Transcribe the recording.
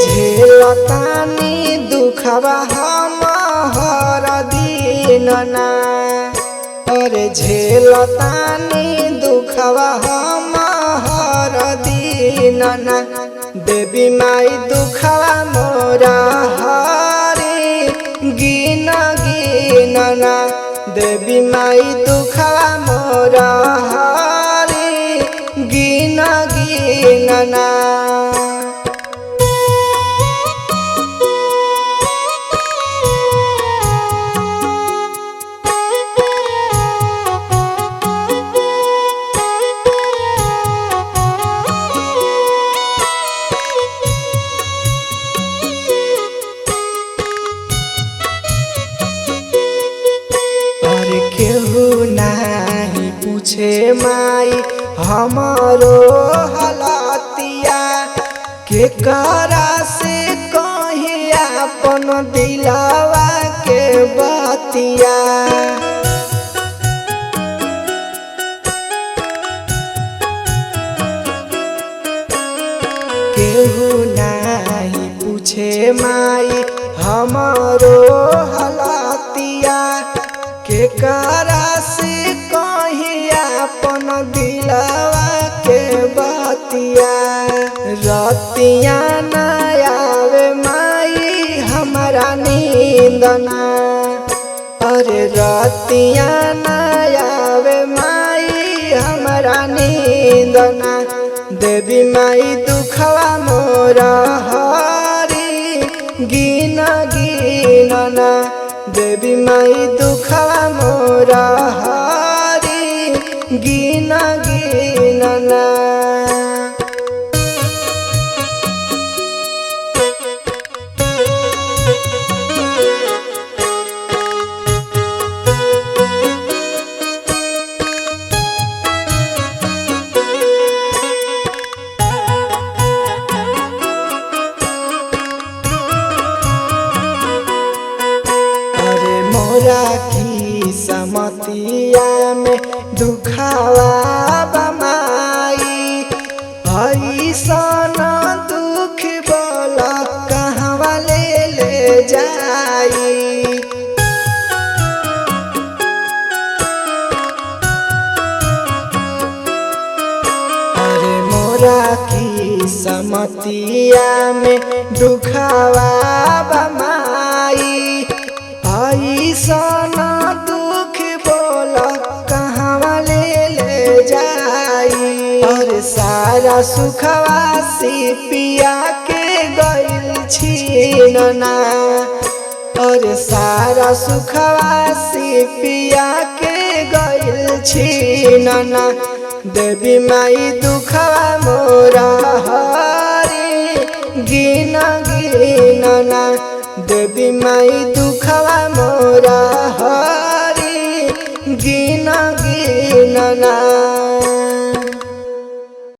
झेलतानी दुखवा हम हर दिन ना। अरे झेलतानी दुखवा हम हर दिन ना। देवी माई दुखवा मोरा हरी गिन गिन ना। देवी माई दुखवा मोरा हरी गिन गिन ना। केहू नहीं पूछे माई हमारो हलतिया। के करा से कहीं अपन दिलवा के बतिया। केहू नहीं पूछे माई हमारो हलतिया। के करा से कहीं अपन दिलवा के बतिया। रतिया न आवे माई हमारा नींद ना। अरे रतिया न आवे माई हमारा नींद ना। देवी माई दुखवा मोरा हरी गिन गिन ना। देवी माई दुखवा मोरा हरी गिन गिन ना। मोरा की समतिया में दुखावा बमाई। ऐसन दुख बोला कहवा ले जाई। अरे मोरा की समतिया में दुखावा बमाई। ऐसन दुख बोला कहवा ले जाई। और सारा सुखवा से पिया के गइल छीन ना। और सारा सुखवा से पिया के गइल छीन ना। देवी माई दुखवा मोरा हरी गिन गिन ना। देवी माई दुखवा मोरा हरी गिन गिन ना।